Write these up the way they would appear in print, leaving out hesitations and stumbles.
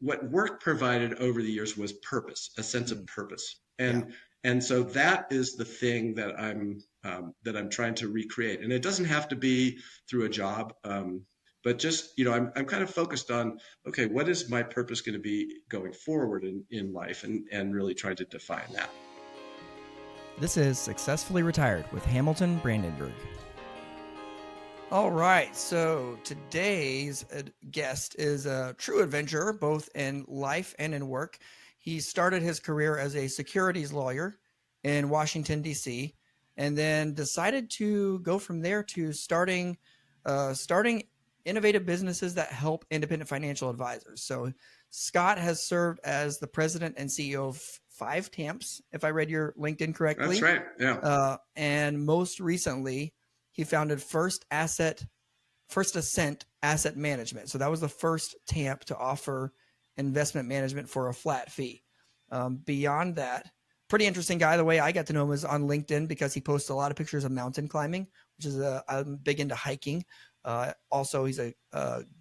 what work provided over the years was purpose, a sense of Mm, purpose. yeah. And so that is the thing that I'm trying to recreate. And it doesn't have to be through a job. But just, I'm kind of focused on, okay, what is my purpose going to be going forward in life, and really trying to define that. This is Successfully Retired with Hamilton Brandenburg. All right, so today's guest is a true adventurer, both in life and in work. He started his career as a securities lawyer in Washington, D.C., and then decided to go from there to starting innovative businesses that help independent financial advisors. So Scott has served as the president and CEO of 5 TAMPs, if I read your LinkedIn That's correctly. right. Yeah. And most recently, he founded First Ascent Asset Management. So that was the first TAMP to offer investment management for a flat fee. Beyond that, pretty interesting guy. The way I got to know him was on LinkedIn because he posts a lot of pictures of mountain climbing, which is I'm big into hiking. Also, he's a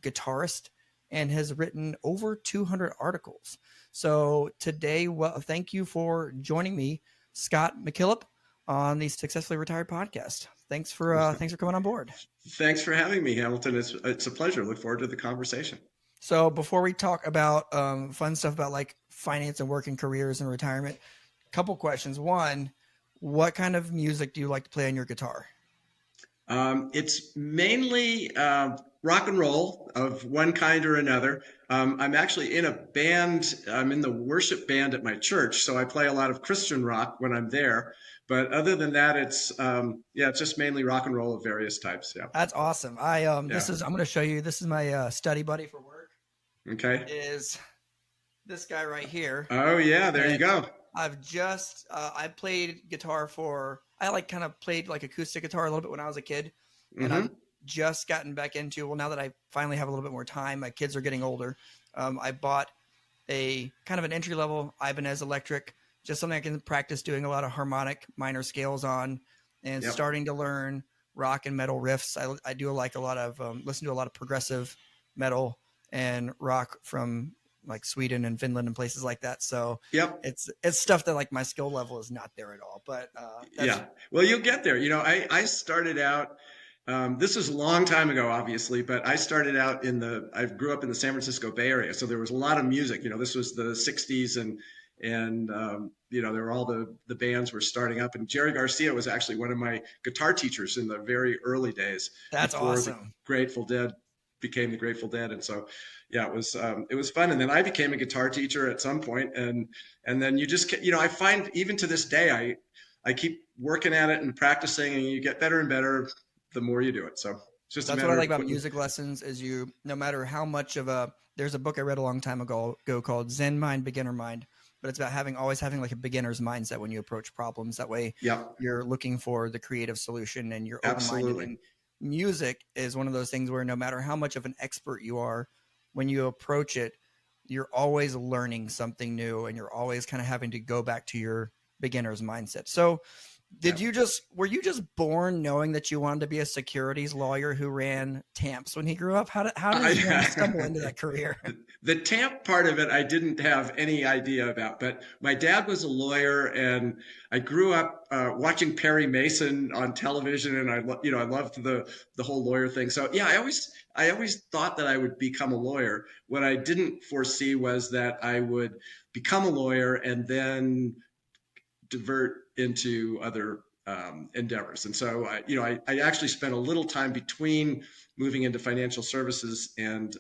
guitarist and has written over 200 articles. So today, thank you for joining me, Scott MacKillop, on the Successfully Retired podcast. Thanks for coming on board. Thanks for having me, Hamilton. It's a pleasure. Look forward to the conversation. So before we talk about fun stuff about like finance and working careers and retirement, a couple questions. One, what kind of music do you like to play on your guitar? It's mainly rock and roll of one kind or another. I'm actually in a band. I'm in the worship band at my church, so I play a lot of Christian rock when I'm there. But other than that, it's just mainly rock and roll of various types. Yeah, That's awesome. yeah. I'm going to show you. This is my study buddy for work. Okay. Is this guy right here? Oh yeah, there you And go. I played guitar I like kind of played like acoustic guitar a little bit when I was a kid, and I've Hmm. just gotten back into, well, now that I finally have a little bit more time, my kids are getting older. I bought a kind of an entry level Ibanez electric, just something I can practice doing a lot of harmonic minor scales on, and Yep. starting to learn rock and metal riffs. I do like a lot of listen to a lot of progressive metal and rock from like Sweden and Finland and places like that. So Yep. it's stuff that like my skill level is not there at all. But that's Yeah. Well, you'll get there. I started out. This was a long time ago, obviously, but I started out I grew up in the San Francisco Bay Area, so there was a lot of music. This was the '60s, and there were all the bands were starting up. And Jerry Garcia was actually one of my guitar teachers in the very early days that's before the awesome. Grateful Dead became the Grateful Dead. And so, yeah, it was fun. And then I became a guitar teacher at some point, and then you just I find even to this day I keep working at it and practicing, and you get better and better the more you do it. So it's just a That's what I matter like of about putting. music lessons is no matter how much of there's a book I read a long time ago called Zen Mind, Beginner Mind, but it's about always having like a beginner's mindset when you approach problems. That way Yeah, you're looking for the creative solution and you're open-minded. absolutely. And music is one of those things where no matter how much of an expert you are, when you approach it, you're always learning something new and you're always kind of having to go back to your beginner's mindset. So Yeah. were you just born knowing that you wanted to be a securities lawyer who ran TAMPs when he grew up? How does one stumble into that career? The TAMP part of it, I didn't have any idea about, but my dad was a lawyer, and I grew up watching Perry Mason on television, and I loved the whole lawyer thing. So yeah, I always thought that I would become a lawyer. What I didn't foresee was that I would become a lawyer and then divert into other endeavors. And so, I actually spent a little time between moving into financial services and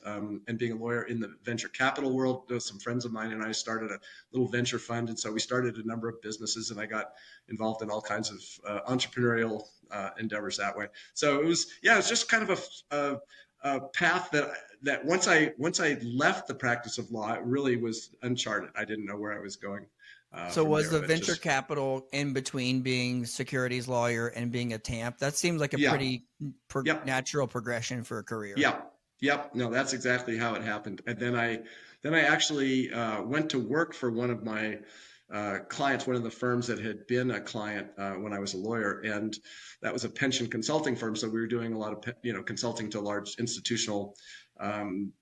being a lawyer in the venture capital world. Some friends of mine and I started a little venture fund, and so we started a number of businesses, and I got involved in all kinds of entrepreneurial endeavors that way. So it was just kind of a path that once I left the practice of law, it really was uncharted. I didn't know where I was going So from was there, the but venture just capital in between being securities lawyer and being a TAMP? That seems like a yeah, pretty yep, natural progression for a career. yep, yep. No, that's exactly how it happened. And then I actually went to work for one of my clients, one of the firms that had been a client when I was a lawyer, and that was a pension consulting firm. So we were doing a lot of consulting to large institutional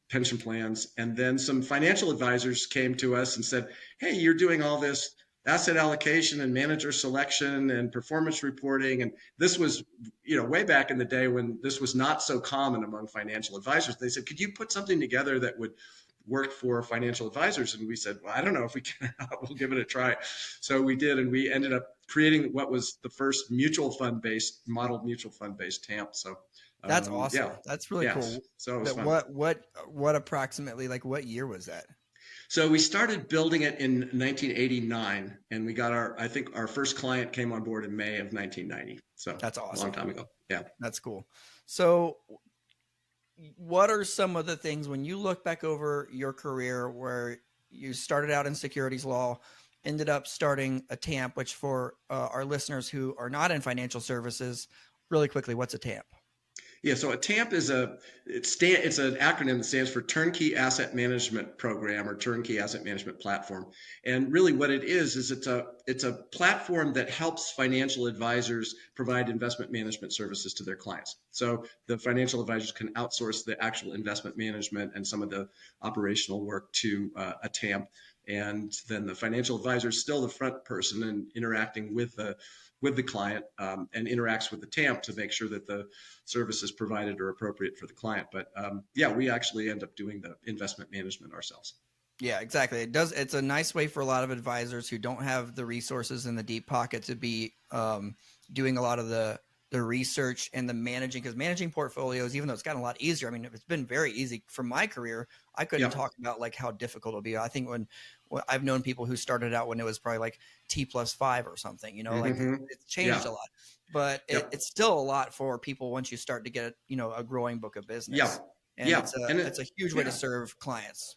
pension plans. And then some financial advisors came to us and said, hey, you're doing all this asset allocation and manager selection and performance reporting. And this was, way back in the day when this was not so common among financial advisors. They said, could you put something together that would work for financial advisors? And we said, well, I don't know if we can, we'll give it a try. So we did, and we ended up creating what was the first modeled mutual fund based TAMP. So that's awesome. Yeah. That's really cool. So it was fun. What approximately, like what year was that? So we started building it in 1989, and we got our first client came on board in May of 1990. So that's awesome. A long time ago. Yeah. That's cool. So what are some of the things when you look back over your career where you started out in securities law, ended up starting a TAMP, which for our listeners who are not in financial services, really quickly, what's a TAMP? Yeah, so a TAMP is it's an acronym that stands for Turnkey Asset Management Program or Turnkey Asset Management Platform. And really what it is it's a platform that helps financial advisors provide investment management services to their clients. So the financial advisors can outsource the actual investment management and some of the operational work to a TAMP. And then the financial advisor is still the front person and interacting with the client and interacts with the TAMP to make sure that the services provided are appropriate for the client. But we actually end up doing the investment management ourselves. Yeah, exactly. It's a nice way for a lot of advisors who don't have the resources in the deep pocket to be doing a lot of the research and the managing, because managing portfolios, even though it's gotten a lot easier, I mean, it's been very easy for my career. I couldn't talk about like how difficult it'll be. I think when I've known people who started out when it was probably like T+5 or something, like it's changed a lot, but it's still a lot for people once you start to get, a growing book of business. It's a huge way to serve clients.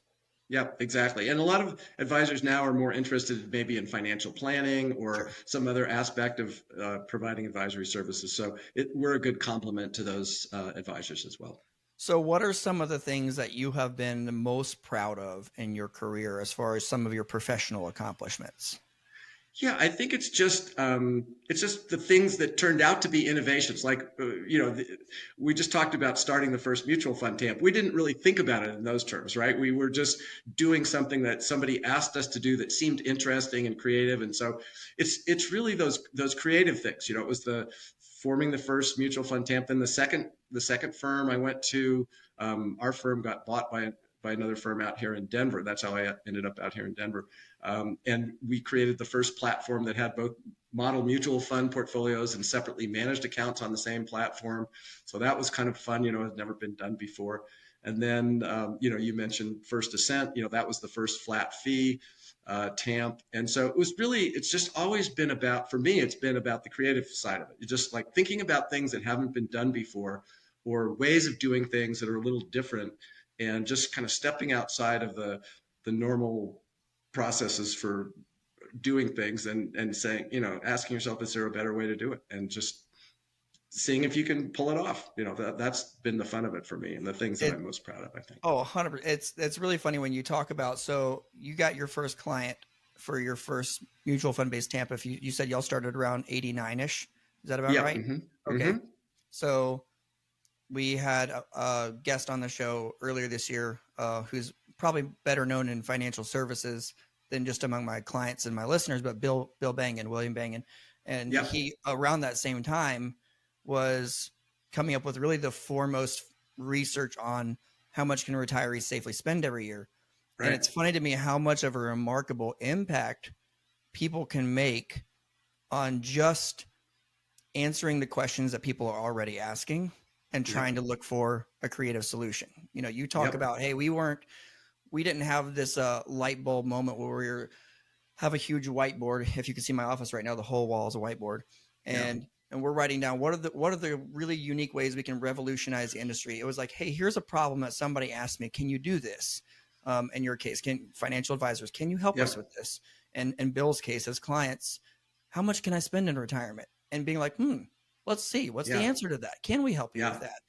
Yeah, exactly. And a lot of advisors now are more interested maybe in financial planning or some other aspect of providing advisory services. So we're a good complement to those advisors as well. So what are some of the things that you have been the most proud of in your career as far as some of your professional accomplishments? Yeah, I think it's just the things that turned out to be innovations. Like, we just talked about starting the first mutual fund TAMP. We didn't really think about it in those terms, right? We were just doing something that somebody asked us to do that seemed interesting and creative. And so it's really those creative things. It was the forming the first mutual fund TAMP. Then the second firm I went to, our firm got bought by another firm out here in Denver. That's how I ended up out here in Denver. And we created the first platform that had both model mutual fund portfolios and separately managed accounts on the same platform. So that was kind of fun, it had never been done before. And then, you mentioned First Ascent, that was the first flat fee TAMP. And so it's just always been for me, it's been about the creative side of it. It's just like thinking about things that haven't been done before or ways of doing things that are a little different and just kind of stepping outside of the normal processes for doing things and saying, asking yourself, is there a better way to do it? And just seeing if you can pull it off. That's been the fun of it for me and the things that I'm most proud of, I think. Oh, 100%. It's really funny when you talk about, so you got your first client for your first mutual fund based TAMP. If you said y'all started around 89-ish. Is that about right? Mm-hmm. Okay. Mm-hmm. So we had a guest on the show earlier this year who's probably better known in financial services than just among my clients and my listeners, but Bill Bangan, William Bangan. And he, around that same time, was coming up with really the foremost research on how much can retirees safely spend every year. Right. And it's funny to me how much of a remarkable impact people can make on just answering the questions that people are already asking and trying to look for a creative solution. You talk about, hey, we didn't have this light bulb moment where we have a huge whiteboard. If you can see my office right now, the whole wall is a whiteboard. And we're writing down what are the really unique ways we can revolutionize the industry. It was like, hey, here's a problem that somebody asked me. Can you do this? In your case, financial advisors, can you help us with this? And in Bill's case, as clients, how much can I spend in retirement? And being like, let's see, what's the answer to that? Can we help you with that?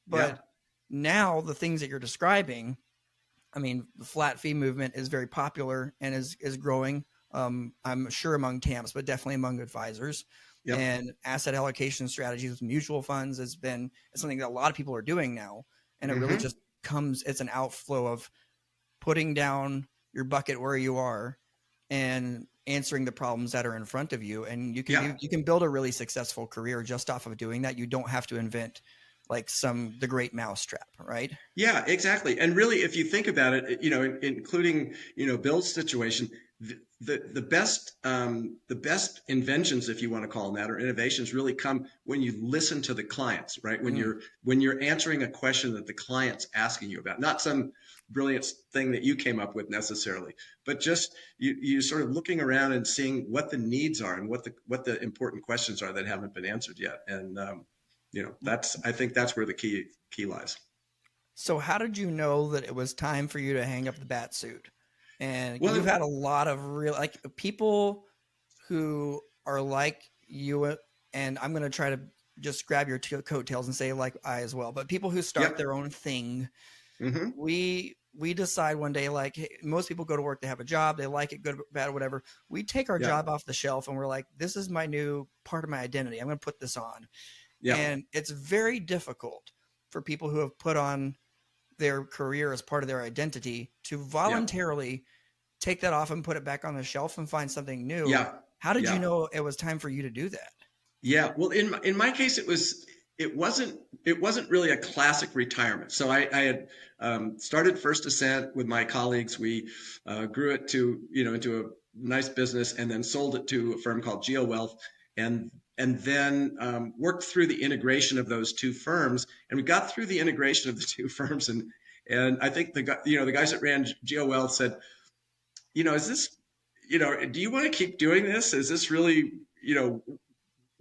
But now the things that you're describing, I mean, the flat fee movement is very popular and is growing. I'm sure among TAMPs, but definitely among advisors. Yep. And asset allocation strategies with mutual funds it's something that a lot of people are doing now. And it really just comes, it's an outflow of putting down your bucket where you are and answering the problems that are in front of you. And Yeah. you can build a really successful career just off of doing that. You don't have to invent like the great mousetrap, right? Yeah, exactly. And really, if you think about it, including, Bill's situation, the best inventions, if you want to call them that, or innovations, really come when you listen to the clients, right? Mm. When you're answering a question that the client's asking you about, not some brilliant thing that you came up with necessarily, but just you sort of looking around and seeing what the needs are and what the important questions are that haven't been answered yet. And I think that's where the key lies. So how did you know that it was time for you to hang up the bat suit? And you've Well, had a lot of real like people who are like you, and I'm going to try to just grab your coattails and say like I as well, but people who start yep. their own thing, Hmm. we decide one day like, hey, most people go to work, they have a job, they like it, good, bad, whatever. We take our Yeah. job off the shelf and we're like, this is my new part of my identity. I'm going to put this on. Yeah. And it's very difficult for people who have put on their career as part of their identity to Yeah. voluntarily take that off and put it back on the shelf and find something new. Yeah. How did you Yeah. know it was time for you to do that? Yeah. Well, in my case, it wasn't really a classic retirement. So I had started First Ascent with my colleagues. We grew it into a nice business, and then sold it to a firm called GeoWealth, and then worked through the integration of those two firms. And we got through the integration of the two firms, and I think the guys that ran GeoWealth said, is this, do you want to keep doing this? Is this really,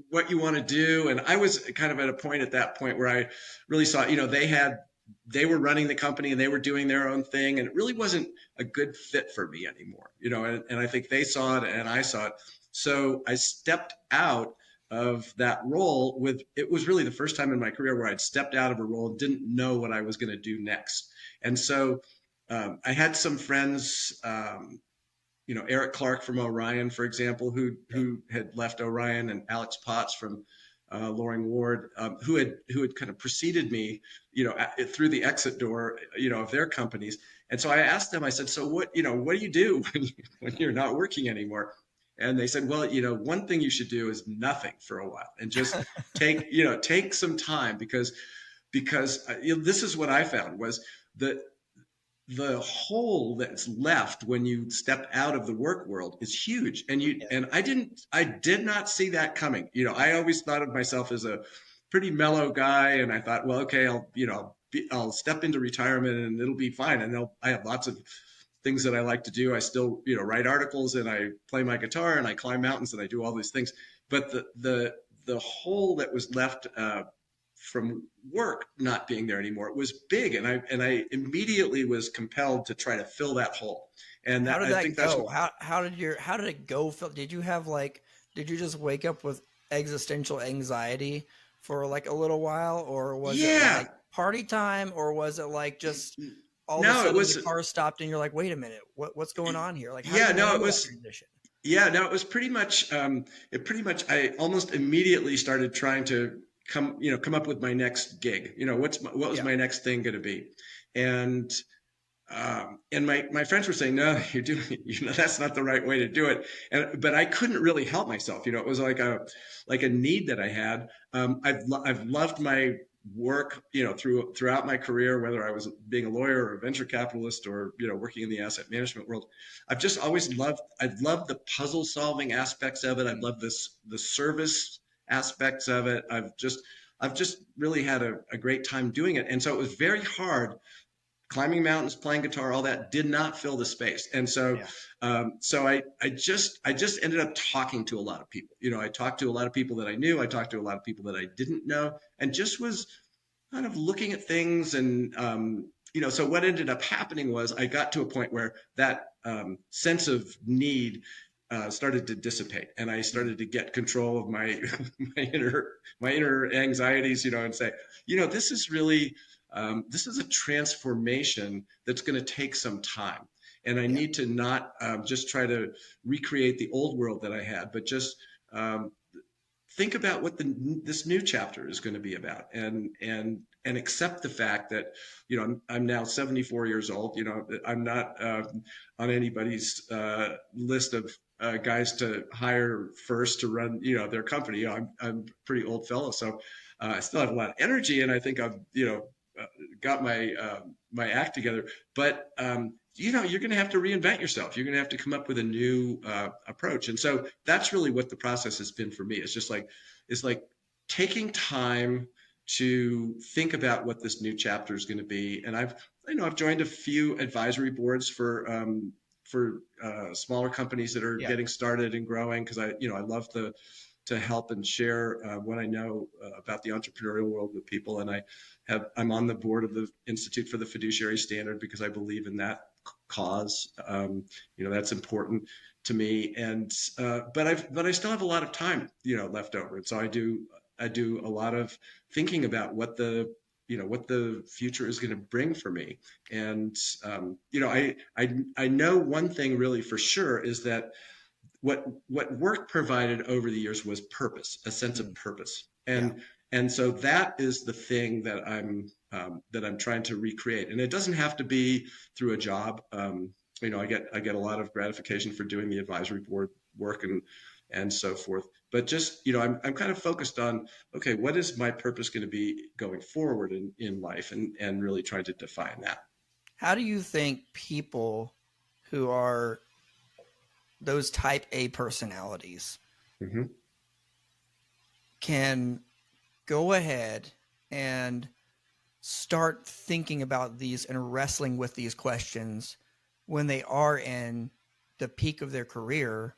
what you want to do? And I was kind of at a point at that point where I really saw, they were running the company and they were doing their own thing, and it really wasn't a good fit for me anymore, and I think they saw it and I saw it. So I stepped out of that role. It was really the first time in my career where I'd stepped out of a role and didn't know what I was going to do next. And so I had some friends, Eric Clark from Orion, for example, who had left Orion, and Alex Potts from Loring Ward, who had kind of preceded me, through the exit door, of their companies. And so I asked them, I said, so what do you do when you're not working anymore? And they said, well, one thing you should do is nothing for a while and just take some time, because this is what I found was that the hole that's left when you step out of the work world is huge. Yeah. And I did not see that coming. I always thought of myself as a pretty mellow guy, and I thought, well, okay, I'll step into retirement and it'll be fine. And I have lots of things that I like to do. I still, write articles, and I play my guitar, and I climb mountains, and I do all these things. But the hole that was left, from work not being there anymore, it was big, and I immediately was compelled to try to fill that hole. And How did I that think that's go? what. How did it go? Did you have like did you just wake up with existential anxiety for like a little while, or was it like Yeah. party time, or was it like just all of a No, it sudden the was. car stopped and you're like, wait a minute, what's going on here? Like, how do Yeah, you no, it handle that was. transition? Yeah, no, it was pretty much. I almost immediately started trying to come up with my next gig. What was Yeah. my next thing going to be? And my friends were saying, no, you're doing it. That's not the right way to do it. But I couldn't really help myself. It was like a need that I had. I've loved my work, throughout my career, whether I was being a lawyer or a venture capitalist, or, working in the asset management world. I've just always I've loved the puzzle solving aspects of it. I've loved the service aspects of it. I've just really had a great time doing it. And so it was very hard. Climbing mountains, playing guitar, all that did not fill the space. And so, Yeah. I just ended up talking to a lot of people. I talked to a lot of people that I knew. I talked to a lot of people that I didn't know, and just was kind of looking at things. And, so what ended up happening was I got to a point where that sense of need started to dissipate, and I Mm. started to get control of my my inner anxieties, and say, this is really this is a transformation that's going to take some time. And I Yeah. need to not just try to recreate the old world that I had, but just think about what this new chapter is going to be about, and accept the fact that, I'm now 74 years old. I'm not on anybody's list of guys to hire first to run, their company. I'm a pretty old fellow, so I still have a lot of energy, and I think I've, got my act together. But you're going to have to reinvent yourself. You're going to have to come up with a new approach. And so that's really what the process has been for me. It's like taking time to think about what this new chapter is going to be. And I've joined a few advisory boards for smaller companies that are Yeah. getting started and growing, because I love to help and share what I know about the entrepreneurial world with people. And I'm on the board of the Institute for the Fiduciary Standard because I believe in that cause. That's important to me. And but I still have a lot of time, left over. And so I do a lot of thinking about what the future is going to bring for me. And I know one thing really for sure is that what work provided over the years was purpose, a sense of Mm. purpose. Yeah. And so that is the thing that I'm trying to recreate. And it doesn't have to be through a job. I get a lot of gratification for doing the advisory board work and so forth. But just, I'm kind of focused on, okay, what is my purpose going to be going forward in life, and really trying to define that. How do you think people who are those type A personalities Hmm. can go ahead and start thinking about these and wrestling with these questions when they are in the peak of their career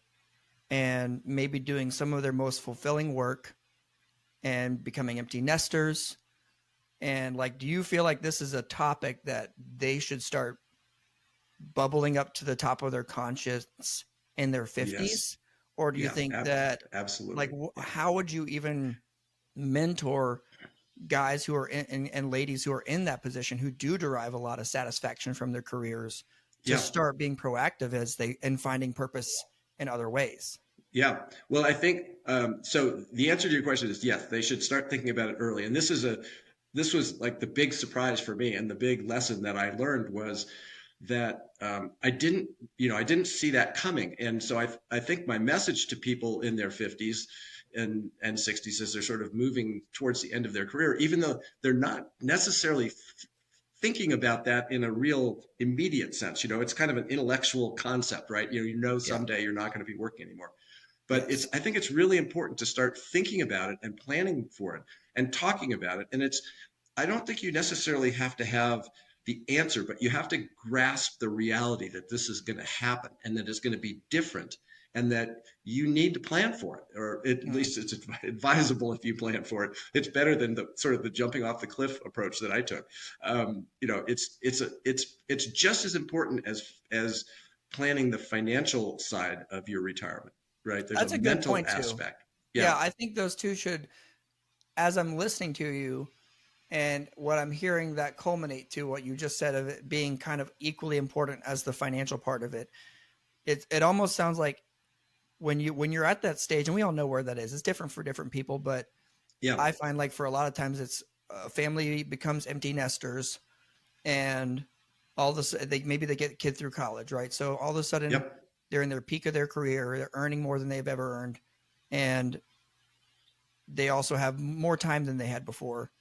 and maybe doing some of their most fulfilling work and becoming empty nesters? And like, do you feel like this is a topic that they should start bubbling up to the top of their conscience in their Yes. 50s? Or do you Yeah, think that, like, absolutely. Yeah. how would you even mentor guys who are and ladies who are in that position who do derive a lot of satisfaction from their careers to Yeah. start being proactive as they and finding purpose in other ways? Yeah. Well, I think so. The answer to your question is yes. They should start thinking about it early. And this was like the big surprise for me, and the big lesson that I learned was that I didn't see that coming. And so I think my message to people in their 50s and 60s, as they're sort of moving towards the end of their career, even though they're not necessarily thinking about that in a real immediate sense. It's kind of an intellectual concept, right? Yeah. Someday you're not going to be working anymore. But Yes. I think it's really important to start thinking about it and planning for it and talking about it. And I don't think you necessarily have to have the answer, but you have to grasp the reality that this is going to happen and that it's going to be different, and that you need to plan for it, or at Mm. least it's advisable if you plan for it. It's better than the sort of the jumping off the cliff approach that I took. It's just as important as planning the financial side of your retirement, right? There's a That's a good mental point too. aspect. Yeah, Yeah. I think those two should, as I'm listening to you and what I'm hearing that culminate to what you just said of it being kind of equally important as the financial part of it. It almost sounds like when you're at that stage, and we all know where that is. It's different for different people, but Yeah. I find like for a lot of times it's family becomes empty nesters, and all this maybe they get a kid through college, right? So all of a sudden Yep. they're in their peak of their career, they're earning more than they've ever earned, and they also have more time than they had before.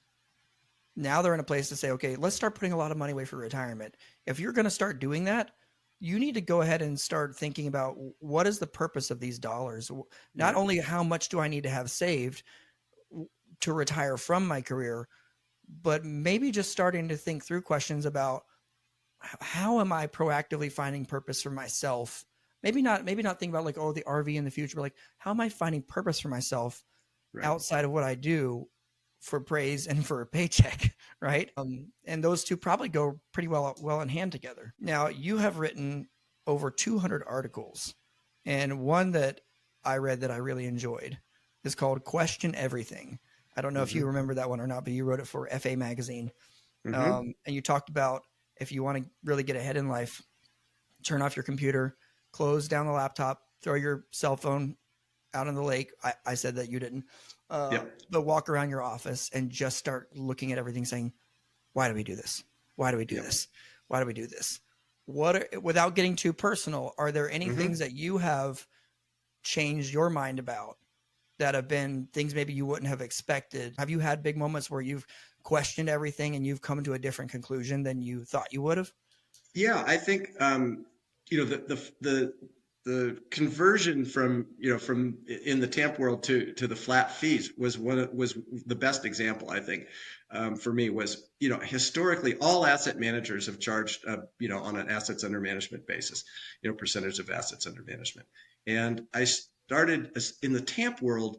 Now they're in a place to say, okay, let's start putting a lot of money away for retirement. If you're going to start doing that, you need to go ahead and start thinking about what is the purpose of these dollars. Not Right. only how much do I need to have saved to retire from my career, but maybe just starting to think through questions about how am I proactively finding purpose for myself? Maybe not think about like, oh, the RV in the future, but like, how am I finding purpose for myself Right. outside of what I do for praise and for a paycheck, right? And those two probably go pretty well in hand together. Now, you have written over 200 articles, and one that I read that I really enjoyed is called "Question Everything." I don't know if you Hmm. remember that one or not, but you wrote it for FA magazine, Hmm. and you talked about if you want to really get ahead in life, turn off your computer, close down the laptop, throw your cell phone out on the lake. I said that you didn't, Yep. but walk around your office and just start looking at everything saying, why do we do this? Why do we do Yep. this? Why do we do this? Without getting too personal, are there any things Hmm. that you have changed your mind about that have been things maybe you wouldn't have expected? Have you had big moments where you've questioned everything and you've come to a different conclusion than you thought you would have? Yeah, I think the conversion from from in the TAMP world to the flat fees was the best example. I think for me was historically all asset managers have charged on an assets under management basis, percentage of assets under management, and I started in the TAMP world.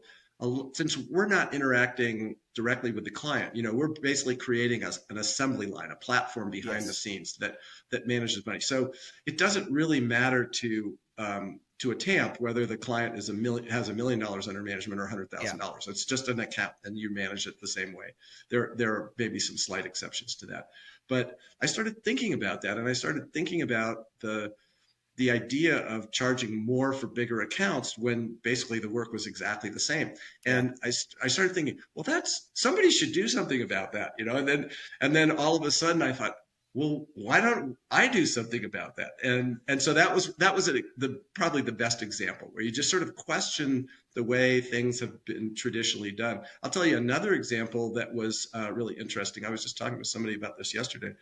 Since we're not interacting directly with the client, we're basically creating an assembly line, a platform behind the Yes. scenes that manages money. So it doesn't really matter to a TAMP whether the client has $1 million under management or Yeah. $100,000. It's just an account, and you manage it the same way. There are maybe some slight exceptions to that, but I started thinking about that, and I started thinking about the idea of charging more for bigger accounts when basically the work was exactly the same. Yeah. And I started thinking, well, that's somebody should do something about that, and then all of a sudden I thought, well, why don't I do something about that? And so that was probably the best example where you just sort of question the way things have been traditionally done. I'll tell you another example that was really interesting. I was just talking with somebody about this yesterday.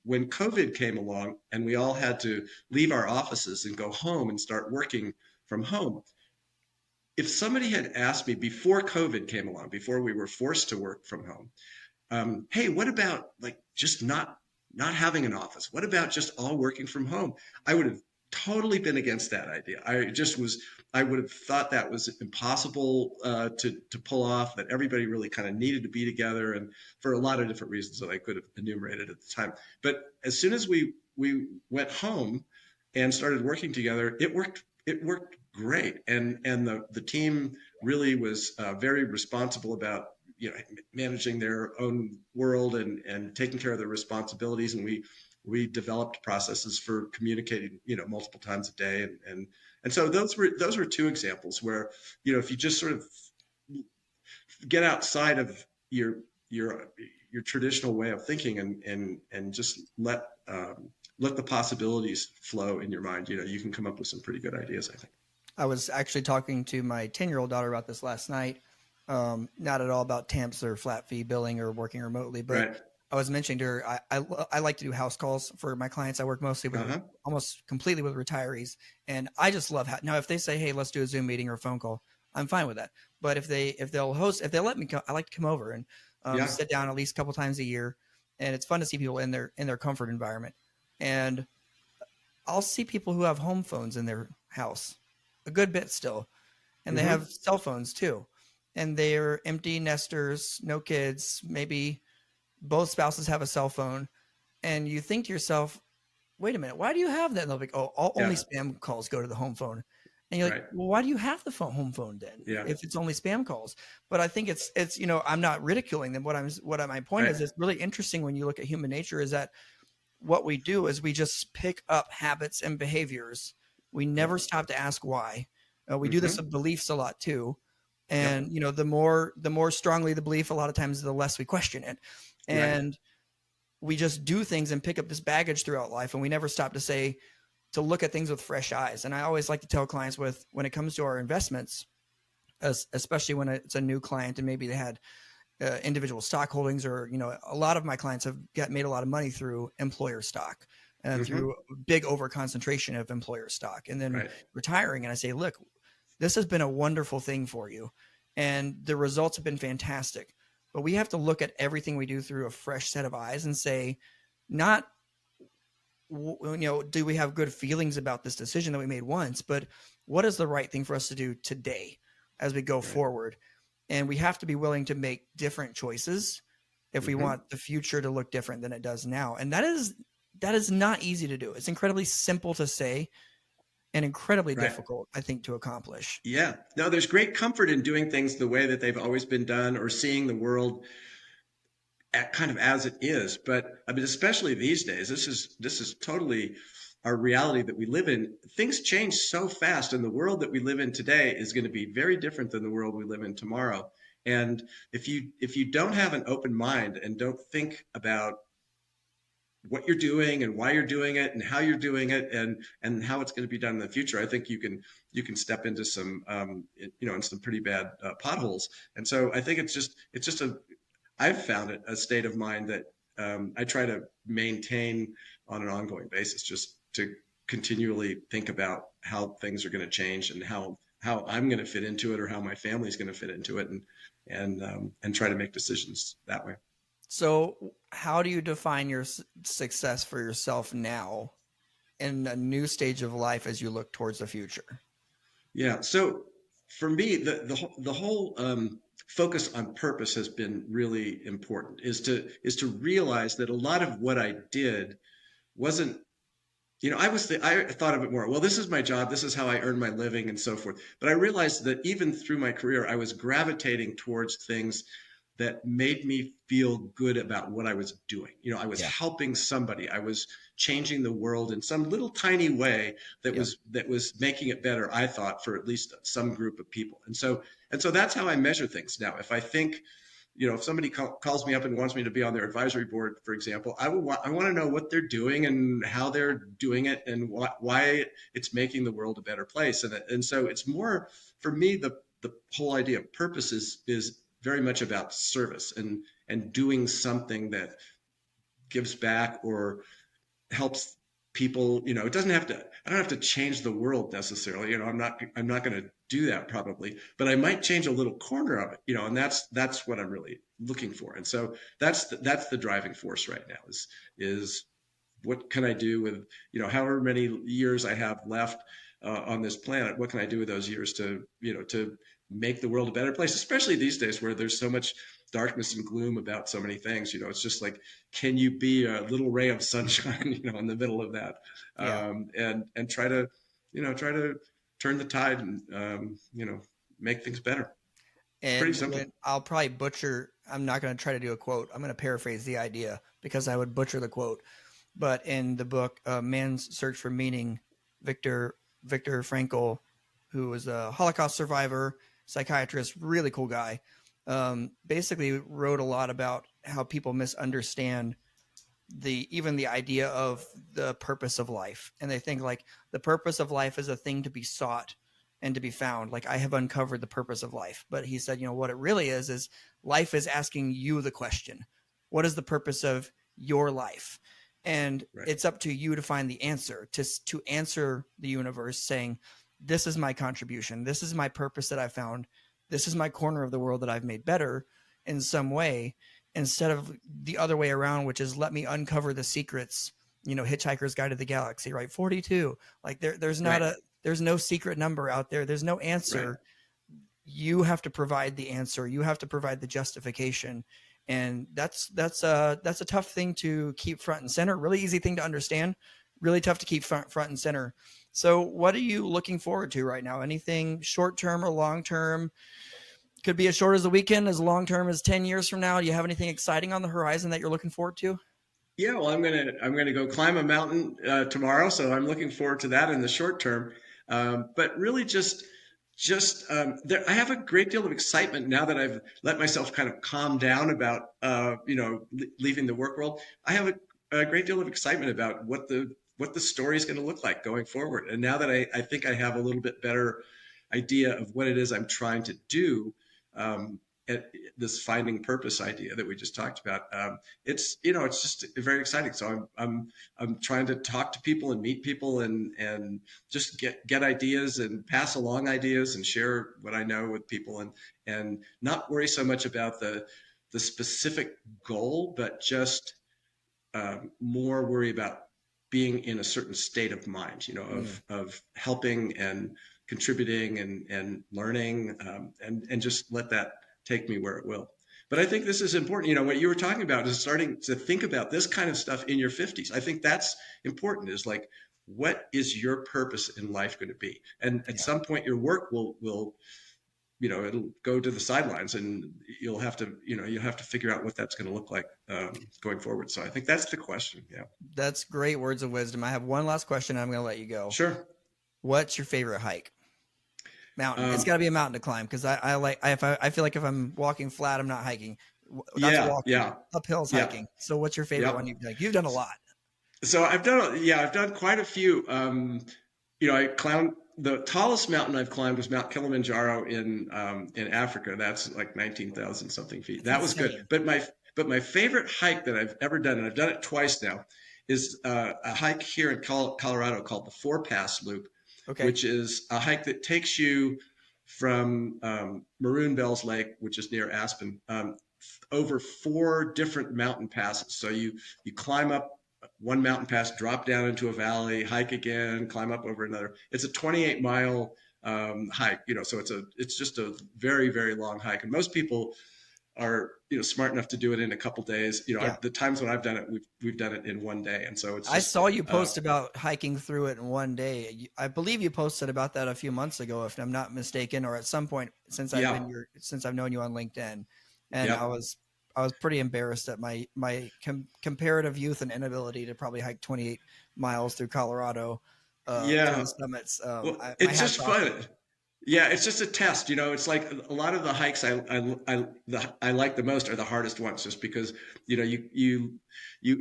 When COVID came along and we all had to leave our offices and go home and start working from home, if somebody had asked me before COVID came along, before we were forced to work from home, hey, what about like just not having an office? What about just all working from home? I would have totally been against that idea. I would have thought that was impossible to pull off. That everybody really kind of needed to be together, and for a lot of different reasons that I could have enumerated at the time. But as soon as we went home and started working together, it worked. It worked great, and the team really was very responsible about managing their own world and taking care of their responsibilities, and we developed processes for communicating multiple times a day, and so those were two examples where if you just sort of get outside of your your traditional way of thinking and just let the possibilities flow in your mind, you can come up with some pretty good ideas, I think. I was actually talking to my 10-year-old daughter about this last night. Not at all about TAMPs or flat fee billing or working remotely, but Right. I was mentioning to her, I like to do house calls for my clients. I work mostly with Uh-huh. almost completely with retirees. And I just love now, if they say, hey, let's do a Zoom meeting or a phone call, I'm fine with that. But if they'll host, if they let me come, I like to come over and Yeah. sit down at least a couple times a year. And it's fun to see people in their comfort environment. And I'll see people who have home phones in their house a good bit still, and they Mm-hmm. have cell phones too, and they're empty nesters, no kids, maybe both spouses have a cell phone, and you think to yourself, wait a minute, why do you have that? And they'll be like, oh, only Yeah. spam calls go to the home phone. And you're like, Right. well, why do you have the home phone then Yeah. if it's only spam calls? But I think it's I'm not ridiculing them. My point Right. is, it's really interesting when you look at human nature is that what we do is we just pick up habits and behaviors. We never Yep. stop to ask why. We do this Mm-hmm. with beliefs a lot too, Yep. and the more strongly the belief, a lot of times the less we question it, Right. and we just do things and pick up this baggage throughout life, and we never stop to look at things with fresh eyes. And I always like to tell clients when it comes to our investments, especially when it's a new client and maybe they had individual stock holdings, or a lot of my clients have made a lot of money through employer stock and Mm-hmm. through big over concentration of employer stock and then Right. retiring. And I say, look, this has been a wonderful thing for you and the results have been fantastic, but we have to look at everything we do through a fresh set of eyes and say, not do we have good feelings about this decision that we made once, but what is the right thing for us to do today as we go Right. forward? And we have to be willing to make different choices if we Mm-hmm. want the future to look different than it does now. And that is not easy to do. It's incredibly simple to say and incredibly Right. difficult, I think, to accomplish. Yeah. No, there's great comfort in doing things the way that they've always been done or seeing the world kind of as it is. But I mean, especially these days, this is totally our reality that we live in, things change so fast, and the world that we live in today is going to be very different than the world we live in tomorrow. And if you don't have an open mind and don't think about what you're doing and why you're doing it and how you're doing it and how it's going to be done in the future, I think you can step into some in some pretty bad potholes. And so I think it's just I've found it a state of mind that I try to maintain on an ongoing basis, just to continually think about how things are going to change and how I'm going to fit into it, or how my family's going to fit into it, and try to make decisions that way. So, how do you define your success for yourself now in a new stage of life as you look towards the future? Yeah. So for me, the whole focus on purpose has been really important. Is to realize that a lot of what I did wasn't, I thought of it more, well, this is my job, this is how I earn my living, and so forth. But I realized that even through my career, I was gravitating towards things that made me feel good about what I was doing. I was Yeah. helping somebody. I was changing the world in some little tiny way that Yep. was making it better, I thought, for at least some group of people. And so that's how I measure things now. If I think, if somebody calls me up and wants me to be on their advisory board, for example, I want to know what they're doing and how they're doing it, and why it's making the world a better place. And so it's more, for me, the whole idea of purpose is very much about service and doing something that gives back or helps people. It doesn't have to, I don't have to change the world necessarily. I'm not going to do that probably, but I might change a little corner of it, and that's what I'm really looking for. And so that's the driving force right now, is what can I do with, however many years I have left on this planet? What can I do with those years to make the world a better place, especially these days where there's so much darkness and gloom about so many things. It's just like, can you be a little ray of sunshine, in the middle of that, Yeah. and try to turn the tide and make things better. It's pretty And simple. I'll probably butcher, I'm not going to try to do a quote. I'm going to paraphrase the idea because I would butcher the quote. But in the book, Man's Search for Meaning, Viktor Frankl, who was a Holocaust survivor, psychiatrist, really cool guy, basically wrote a lot about how people misunderstand even the idea of the purpose of life, and they think like the purpose of life is a thing to be sought and to be found, like I have uncovered the purpose of life. But he said, what it really is life is asking you the question, what is the purpose of your life? And Right. it's up to you to find the answer, to answer the universe saying, this is my contribution, this is my purpose that I found, this is my corner of the world that I've made better in some way, instead of the other way around, which is let me uncover the secrets. Hitchhiker's Guide to the Galaxy, right? 42. Like Right. there's no secret number out there. There's no Right. answer. You have to provide the answer. You have to provide the justification. And that's a tough thing to keep front and center. Really easy thing to understand. Really tough to keep front and center. So what are you looking forward to right now? Anything short term or long term? Could be as short as the weekend, as long term as 10 years from now. Do you have anything exciting on the horizon that you're looking forward to? Yeah, well, I'm gonna go climb a mountain tomorrow, so I'm looking forward to that in the short term. But really, I have a great deal of excitement now that I've let myself kind of calm down about leaving the work world. I have a great deal of excitement about what the story is going to look like going forward. And now that I think I have a little bit better idea of what it is I'm trying to do. Um, this finding purpose idea that we just talked about, it's just very exciting. So I'm trying to talk to people and meet people and just get ideas and pass along ideas and share what I know with people, and not worry so much about the specific goal, but just more worry about being in a certain state of mind, Mm. of helping and contributing and learning, and just let that take me where it will. But I think this is important. What you were talking about is starting to think about this kind of stuff in your 50s. I think that's important, is like, what is your purpose in life going to be? And at Yeah. some point, your work will it'll go to the sidelines, and you'll have to figure out what that's going to look like going forward. So I think that's the question. Yeah. That's great words of wisdom. I have one last question. I'm going to let you go. Sure. What's your favorite hike? Mountain. It's Um, got to be a mountain to climb because I feel like if I'm walking flat, I'm not hiking. That's yeah. walking. Yeah. Uphill's Yeah. hiking. So what's your favorite one Yeah. you've done? You've done a lot. So I've done quite a few. I climbed the tallest mountain I've climbed was Mount Kilimanjaro in Africa. That's like 19,000 something feet. That's That was good. insane. But my favorite hike that I've ever done, and I've done it twice now, is a hike here in Colorado called the Four Pass Loop, Okay. which is a hike that takes you from Maroon Bells Lake, which is near Aspen, over four different mountain passes. So you climb up one mountain pass, drop down into a valley, hike again, climb up over another. It's a 28-mile hike, so it's just a very, very long hike. And most people are smart enough to do it in a couple days. Yeah. The times when I've done it, we've done it in one day, and so it's. I Just, saw you post about hiking through it in one day. I believe you posted about that a few months ago, if I'm not mistaken, or at some point since I've known you on LinkedIn. And Yeah. I was pretty embarrassed at my comparative youth and inability to probably hike 28 miles through Colorado through Yeah. the summits. Well, My it's hat's just off to fun. you. Yeah, it's just a test. It's like a lot of the hikes I like the most are the hardest ones, just because you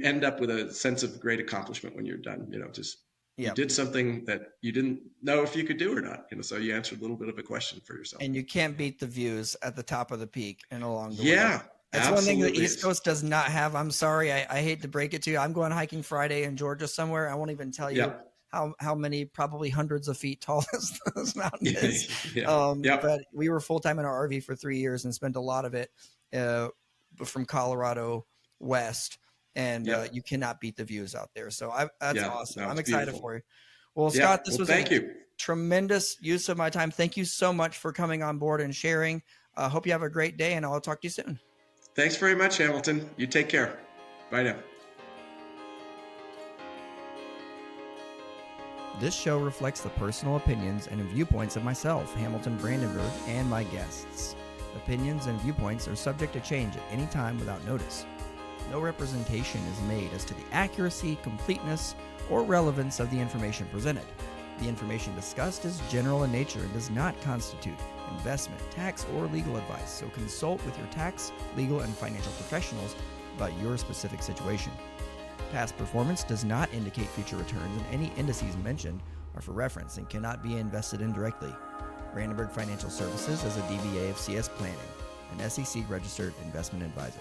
end up with a sense of great accomplishment when you're done. Just you Yeah. did something that you didn't know if you could do or not. So you answered a little bit of a question for yourself. And you can't beat the views at the top of the peak and along the way. Yeah, It's one thing the absolutely. East Coast does not have. I'm sorry. I hate to break it to you. I'm going hiking Friday in Georgia somewhere. I won't even tell you Yeah. how many, probably hundreds of feet tall this mountain is. Yeah. Yeah. But we were full-time in our RV for 3 years and spent a lot of it from Colorado west. And Yeah. you cannot beat the views out there. So that's Yeah. awesome. No, I'm it's excited beautiful. for you. Well, Yeah. Scott, this Well, was thank you. tremendous use of my time. Thank you so much for coming on board and sharing. Hope you have a great day, and I'll talk to you soon. Thanks very much, Hamilton. You take care. Bye now. This show reflects the personal opinions and viewpoints of myself, Hamilton Brandenburg, and my guests. Opinions and viewpoints are subject to change at any time without notice. No representation is made as to the accuracy, completeness, or relevance of the information presented. The information discussed is general in nature and does not constitute investment, tax, or legal advice, so consult with your tax, legal, and financial professionals about your specific situation. Past performance does not indicate future returns, and any indices mentioned are for reference and cannot be invested in directly. Brandenburg Financial Services is a DBA of CS Planning, an SEC-registered investment advisor.